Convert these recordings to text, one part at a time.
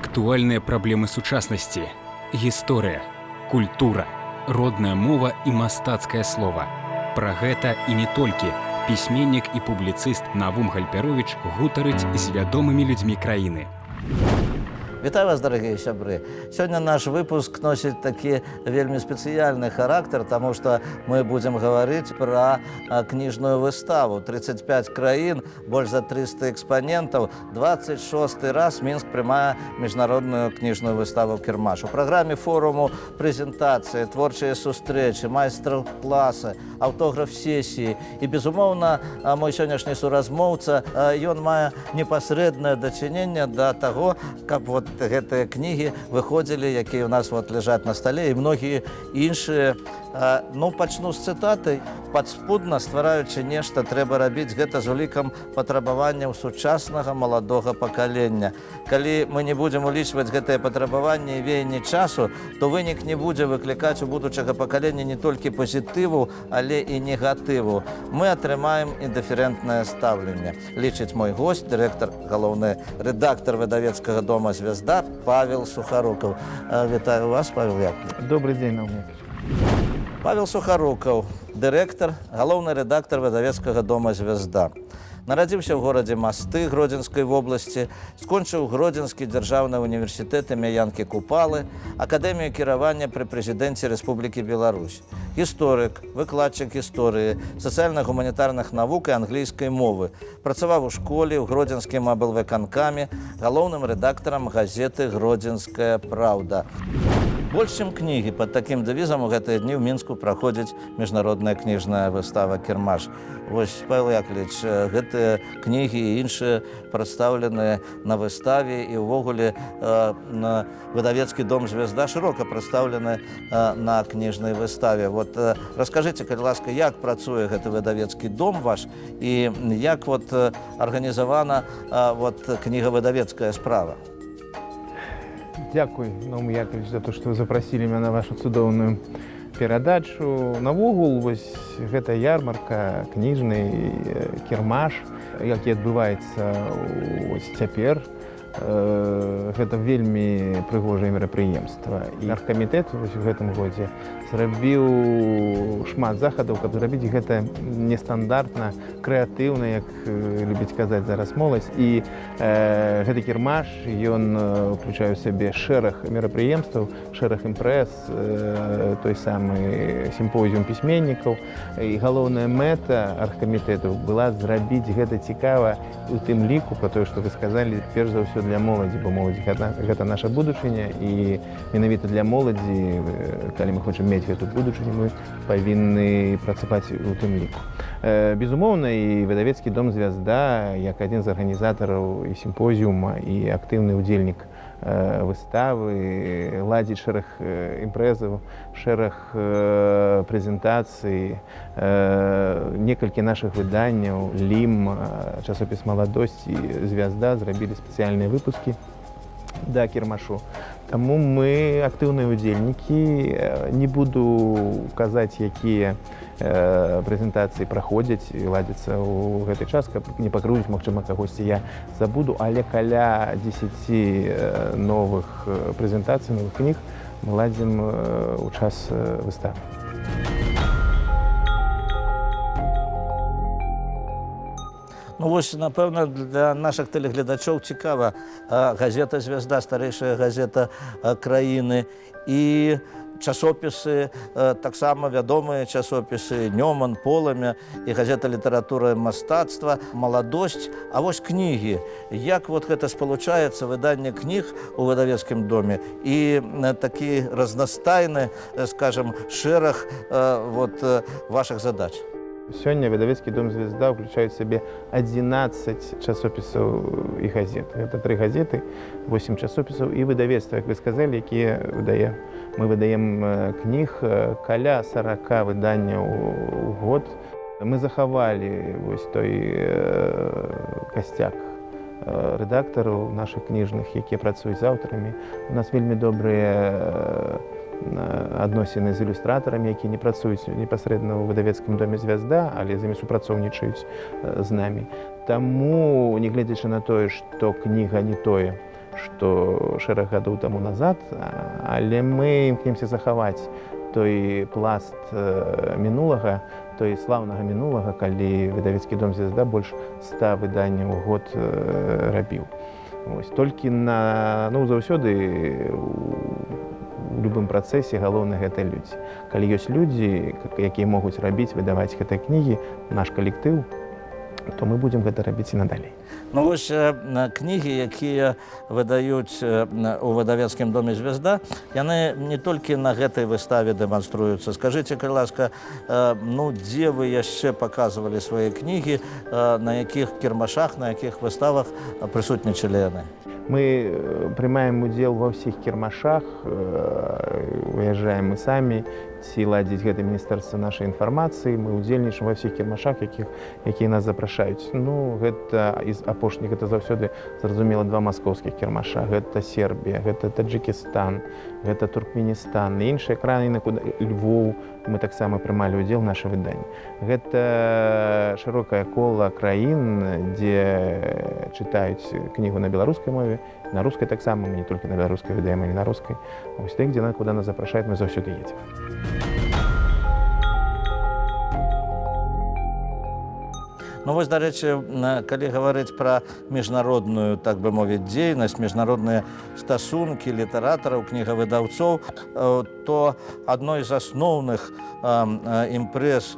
Актуальныя праблемы сучаснасці, гісторыя, культура, родная мова і мастацкае слова. Пра гэта і не толькі пісьменнік і публіцыст Навум Гальперовіч гутарыць з вядомымі людзьмі краіны. Вітаю вас, дарагія сябры. Сёння наш выпуск носіць такі вельмі спецыяльны характар, таму што мы будзем гаварыць пра кніжную выставу. 35 краін, больш за 300 экспанентаў. 26 раз Мінск прымае міжнародную кніжную выставу «Кірмаш». У праграме форуму прэзентацыі, творчыя сустрэчы, майстар-класы, аўтограф-сесіі. І, безумоўна, мой сённяшні суразмоўца, ён мае непасрэднае дачыненне да таго, каб гэтыя кнігі выходзілі, якія ў нас ляжаць на стале, і многія іншыя. Пачну з цытаты. Падспудна ствараючы нешта, трэба рабіць гэта з улікам патрабаванняў сучаснага маладога пакалення. Калі мы не будзем улічваць гэтыя патрабаванні і веянні часу, то вынік не будзе выклікаць у будучага пакалення не толькі пазітыву, але і негатыву. Мы атрымаем індыферэнтнае стаўленне. Лічыць мой госць, дырэктар, галоўны рэдактар выдавецкага дома «Звезда» Павел Сухарукаў. Вітаю вас, Павел Яковлевич. Добрый день, Навум Яковлевич. Павел Сухарукаў, дырэктар, галоўны рэдактар выдавецкага дома «Звезда». Нарадзіўся ў горадзе Масты Гродзенскай вобласці, скончыў Гродзенскі дзяржаўны універсітэт імя Янкі Купалы, акадэмію кіравання пры прэзідэнце Рэспублікі Беларусь. Гісторык, выкладчык гісторыі, сацыяльна-гуманітарных навук і англійскай мовы. Працаваў у школе, ў Гродзенскім аблвыканкаме, галоўным рэдактарам газеты «Гродзенская правда». Больш чым кнігі, пад такім дэвізам у гэтыя дні ў Мінску праходзіць міжнародная кніжная выстава «Кірмаш». Вось, Павел Яковлевич, гэтыя кнігі і іншыя прадстаўленыя на выставе, і ўвогуле выдавецкі дом «Звезда» шырока прадстаўлены на кніжнай выставе. Раскажыце, калі ласка, як працуе гэты выдавецкі дом ваш і як арганізавана кнігавыдавецкая справа? Дякую, Навум Яковлевич, за то, что вы запросили меня на вашу цудоўную перадачу. Навогул, гэта ярмарка, кніжны кірмаш, які адбываецца цяпер. Гэта вельмі прыгожае мерапрыемства. І аргкамітэт у гэтым годзе зрабіў шмат захадаў, каб зрабіць гэта нестандартна, крэатыўна, як любіць казаць зараз моладзь. І гэты кірмаш, ён уключае ў сябе шэраг мерапрыемстваў, шэраг імпрэз, той самы сімпозіум пісьменнікаў. І галоўная мэта аргкамітэту была зрабіць гэта цікава у тым ліку, пра тое, што вы сказалі, перш за ўсё для моладзі, бо моладзь гэта наша будучыня, і менавіта для моладзі, калі мы хочам мець гэту будучыню, мы павінны працаваць у тым ліку. Безумоўна, і выдавецкі дом «Звезда», як адзін з арганізатараў і сімпозіума, і актыўны ўдзельнік выставы, ладзіць шэраг імпрэзаў, шэраг прэзентацый, некалькі нашых выданняў, «Лім», часопіс «Маладосць» і «Звезда» зрабілі спецыяльныя выпускі да кірмашу. Таму мы актыўныя ўдзельнікі. Не буду казаць, якія прэзентацыі праходзяць і ладзяцца ў гэты час, каб не пакрыўдзіць, магчыма, кагосьці я забуду, але каля 10 новых прэзентацый, новых кніг мы ладзім у час выставы. Напэўна, для нашых тэлегледачоў цікава. Газета «Звезда» – старэйшая газета краіны, і часопісы, таксама вядомыя часопісы «Нёман», «Полымя», і газета «Літаратура і мастацтва», «Маладосць». А вось кнігі. Як гэта спалучаецца выданне кніг у выдавецкім доме і такі разнастайны, скажам, шэраг вашых задач? Сёння выдавецкі дом «Звезда» ўключае ў сябе 11 часопісаў і газет. Гэта 3 газеты, 8 часопісаў і выдавецтва, як вы сказалі, якія выдаем. Мы выдаем кніг каля 40 выданняў у год. Мы захавалі той касцяк рэдактараў нашых кніжных, якія працуюць з аўтарамі. У нас вельмі добрыя адносіны з ілюстратарамі, якія не працуюць непасрэдна ў выдавецкім доме «Звезда», але з імі супрацоўнічаюць з намі. Таму, не гледзячы на тое, што кніга не тое, што шэраг гадоў таму назад, але мы імкнемся захаваць той пласт мінулага, той слаўнага мінулага, калі выдавецкі дом «Звезда» больш 100 выданняў у год рабіў. Толькі заўсёды у любым працэсе галоўнае гэта людзі. Калі ёсць людзі, якія могуць рабіць, выдаваць гэтыя кнігі, наш калектыў, то мы будзем гэта рабіць і надалей. Вось кнігі, якія выдаюць у выдавецкім доме «Звезда», яны не толькі на гэтай выставе дэманструюцца. Скажыце, калі ласка, дзе вы яшчэ паказвалі свае кнігі, на якіх кірмашах, на якіх выставах прысутнічалі яны? Мы прымаем удзел ва ўсіх кірмашах, выязджаем мы самі, ці ладзіць гэта міністэрства нашай інфармацыі. Мы ўдзельнічаем ва ўсіх кірмашах, якія нас запрашаюць. Гэта з апошніх, гэта заўсёды, зразумела, 2 маскоўскіх кірмаша. Гэта Сербія, гэта Таджикістан, гэта Туркменістан, іншыя краіны, Львоў. Мы таксама прымалі ўдзел у наша выданні. Гэта шырокае кола краін, дзе чытаюць кнігу на беларускай мове, на рускай таксама, мы не толькі на беларускай выдаем, а не на рускай. Вось так, куды нас запрашаюць, мы заўсёды едзем. Вось, дарэчы, калі гаварыць пра міжнародную, так бы мовіць, дзейнасць, міжнародныя стасункі літаратараў, кнігавыдаўцоў, то адной з асноўных імпрэз,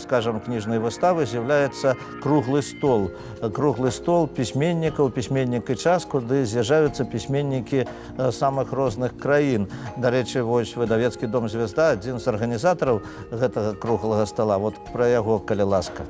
скажам, кніжнай выставы з'яўляецца круглы стол. Круглы стол пісьменнікаў, пісьменнік і час, куды з'язджаюцца пісьменнікі самых розных краін. Дарэчы, вось выдавецкі дом «Звезда» адзін з арганізатараў гэтага круглага стола. Вот пра яго, калі ласка.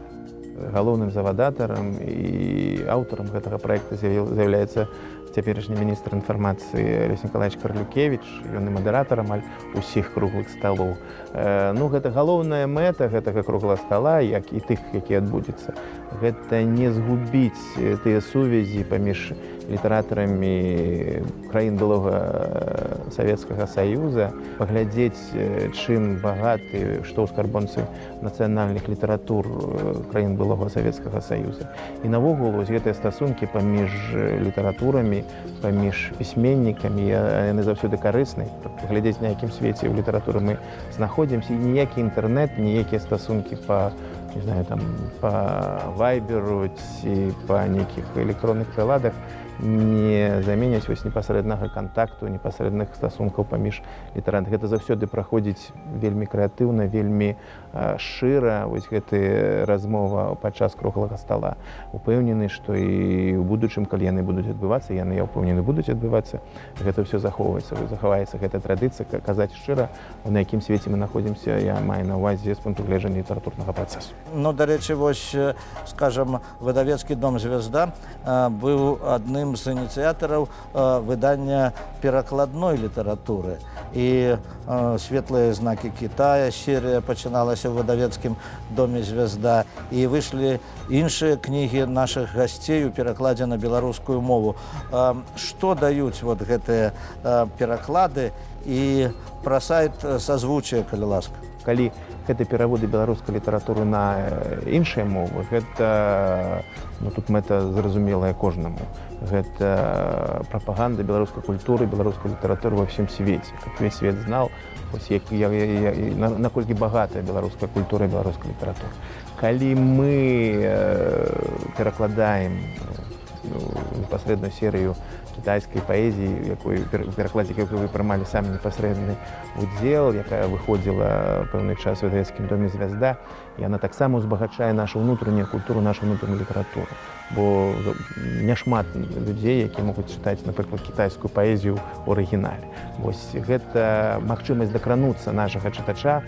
Галоўным завадатарам і аўтарам гэтага праекта з'яўляецца цяперашні міністр інфармацыі Алесь Николаевич Карлюкевич, ён і мадэратар амаль усіх круглых сталоў. Гэта галоўная мэта гэтага круглага стала, як і тых, які адбудзецца. Гэта не згубіць тыя сувязі паміж літаратарамі краін былога Савецкага Саюза, паглядзець, чым багаты, што ў скарбонцы нацыянальных літаратур краін былога Савецкага Саюза. І навогул гэтыя стасункі паміж літаратурамі, паміж пісьменнікамі, яны заўсёды карысны. Глядзець, на якім свеце ў літаратуры мы знаходзімся, і ніякі інтэрнэт, ніякія стасункі па вайберу ці па нейкіх электронных прыладах не заменяць непасрэднага кантакту, непасрэдных стасункаў паміж літаратамі. Гэта заўсёды праходзіць вельмі крэатыўна, вельмі шчыра. Вось гэта размова падчас круглага стола. Упэўнены, што і ў будучым, калі яны будуць адбывацца, яны, я ўпэўнены, будуць адбывацца, гэта ўсё захаваецца гэта традыцыя, казаць шчыра, на якім свеце мы знаходзімся, я маю на ўвазе з пункту гледжання літаратурнага працэсу. Дарэчы, вось, скажам, выдавецкі дом «Звезда» быў адным з ініцыятараў выдання перакладной літаратуры. І «Светлыя знакі Китая» серія пачыналася ў выдавецкім доме «Звезда». І выйшлі іншыя кнігі нашых гасцей у перакладзе на беларускую мову. Што даюць вот гэтыя пераклады і пра сайт сазвучыя, калі ласка? Калі гэта пераводы беларускай літаратуры на іншыя мовы, гэта, тут мэта зразумелая кожнаму. Гэта прапаганда беларускай культуры, беларускай літаратуры ва ўсім свеце. Каб увесь свет знаў, наколькі багатая беларуская культура і беларуская літаратура. Калі мы перакладаем непасрэдную серыю кітайскай паэзіі, у перакладзе якой вы прымалі самі непасрэдны удзел, якая выходзіла пэўны час у выдавецкім доме «Звезда», яна таксама узбагачае нашу ўнутраную культуру, нашу ўнутраную літаратуру. Бо няшмат людзей, якія могуць чытаць, напрыклад, кітайскую паэзію ў арыгінале. Вось гэта магчымасць дакрануцца нашага чытача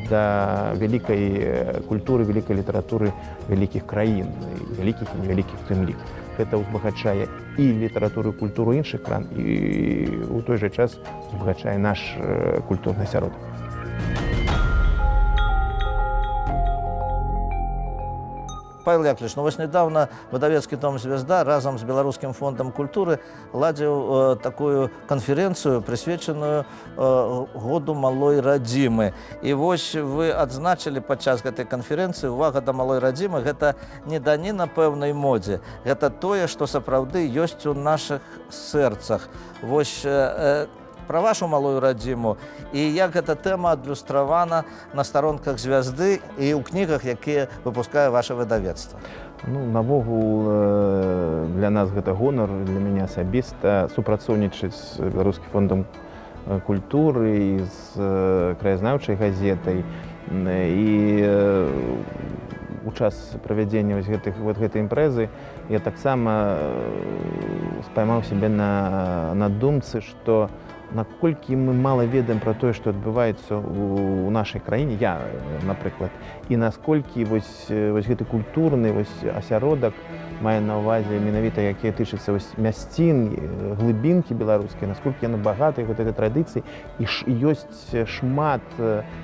да вялікай культуры, вялікай літаратуры вялікіх краін, вялікіх і невялікіх тым лік. Гэта узбагачае і літаратуру, і культуру іншых кран, і ў той жа час узбагачае наш культурны асяродак. Павел Яковлевич, ну вось недавно выдавецкі дом «Звезда» разом с Белорусским фондом культуры ладзіў такую конференцию, присвеченную году малой радзімы. І вось вы адзначылі падчас гэтай канферэнцыі, увага да малой радзімы, гэта не даніна пэўнай модзе, гэта тое, што сапраўды ёсць у нашых сэрцах. Вось пра вашу малую радзіму і як гэта тэма адлюстравана на старонках «Звезды» і ў кнігах, якія выпускае ваше выдавецтва. Ну, навогул для нас гэта гонар, для мяне асабіста супрацоўнічаць з Беларускім фондам культуры і з краязнаўчай газетай. І у час правядзення гэтай імпрэзы я таксама спаймаў сябе на думцы, што наколькі мы мала ведаем пра тое, што адбываецца ў нашай краіне, я, напрыклад, і насколькі гэты культурны асяродак мае на ўвазе менавіта, якія тычацца мясцін, глыбінкі беларускія, насколькі яны багатыя гэтай традыцыі, і ёсць шмат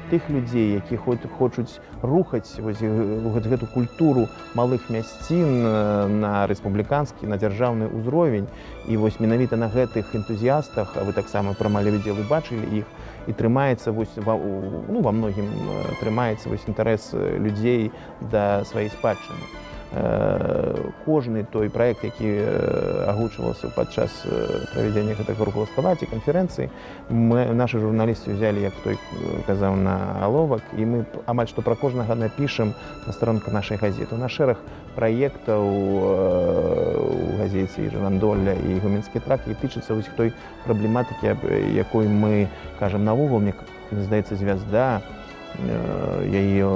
тых людзей, які хочуць рухаць гэту культуру малых мясцін на рэспубліканскі, на дзяржаўны ўзровень. І вось менавіта на гэтых энтузіястах, а вы таксама пра малявідзелы бачылі іх, і трымаецца ва многім трымаецца інтарэс людзей да сваёй спадчыны. Кожны той праект, які агучваўся падчас правядзення гэтага круглага стола ці канферэнцыі, нашы журналісты ўзялі, як той казаў, на аловак, і мы амаль што пра кожнага напішам на старонках нашай газеты. У нас шэраг праектаў у газеце і «Жырандоля», і «Гуменскі тракт», і тычыцца той праблематыкі, якой мы кажам навогул, мне здаецца, «Звезда», яе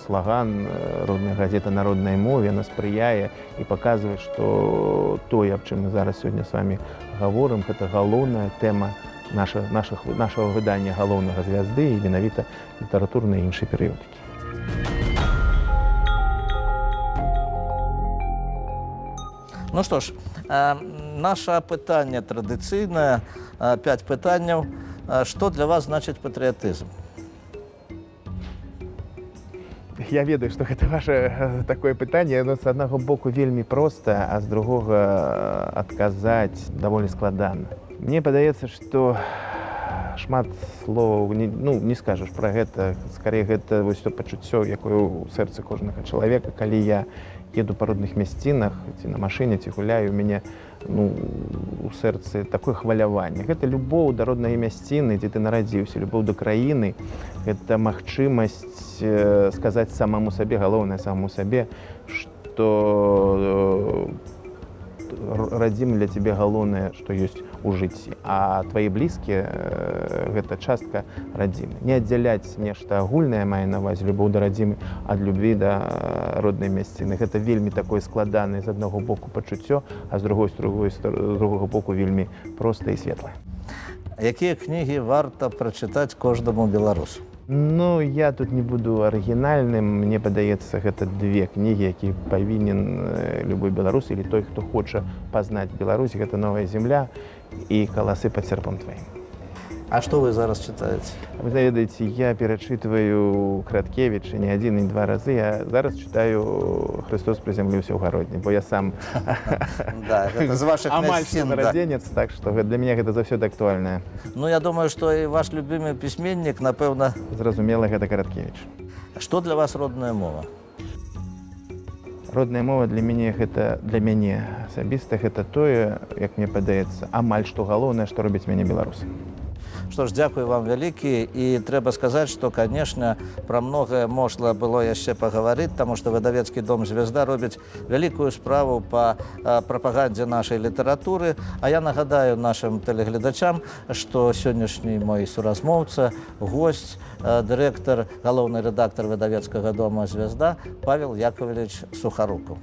слаган «Родная газета на роднай мове», яна спрыяе і паказвае, што тое, аб чым мы зараз сёння з вами гаворым, гэта галоўная тэма нашага выдання галоўнага «Звезды» і менавіта літаратурнай і іншай перыёдыкі. Ну што ж, наша пытанне традыцыйнае, 5 пытанняў. Што для вас значыць патрыятызм? Я ведаю, што гэта ваше такое пытанне, но з аднаго боку вельмі проста, а з другога адказаць даволі складана. Мне падаецца, што шмат слоў не скажаш пра гэта, скорей гэта то пачуццё, якое ў сэрцы кожнага чалавека, калі я еду па родных мясцінах, ці на машыне, ці гуляю, у мяне у сэрцы такое хваляванне. Гэта любоў да роднай мясціны, дзе ты нарадзіўся, любоў да краіны, гэта магчымасць сказаць самому сабе, галоўнае самому сабе, што радзіма для цябе галоўнае, што ёсць у жыцці, а твае блізкія гэта частка радзімы. Не аддзяляць нешта агульнае мае на ўвазе, любоў да радзімы, ад любві да роднай мясціны. Гэта вельмі такое складанае з аднаго боку пачуццё, а з другога боку вельмі простае і светлае. Якія кнігі варта прачытаць кожнаму беларусу? Ну, я тут не буду арыгінальным. Мне падаецца, гэта 2 кнігі, які павінен любой беларус или той, хто хоча пазнаць Беларусь. Гэта «Новая земля» і «Каласы пад серпом тваім». А што вы зараз чытаеце? Вы ведаеце, я перачытваю Краткевіча не 1 і 2 разы. Я зараз чытаю «Христос прызямліўся ў гародні», бо я сам амаль што нарадзенец, так што для мяне гэта заўсёды актуальнае. Ну, я думаю, што і ваш любімы пісьменнік, напэўна... Зразумела, гэта Караткевіч. Што для вас родная мова? Родная мова для мяне асабіста гэта тое, як мне падаецца, амаль што галоўнае, што робіць мяне беларусам. Што ж, дзякую вам вялікі, і трэба сказаць, што, канешне, пра многае можна было яшчэ пагаварыць, таму што выдавецкі дом «Звезда» робіць вялікую справу па прапагандзе нашай літаратуры. А я нагадаю нашым тэлегледачам, што сённяшні мой суразмоўца, госць, дырэктар, галоўны рэдактар выдавецкага дома «Звезда» Павел Яковлевич Сухарукаў.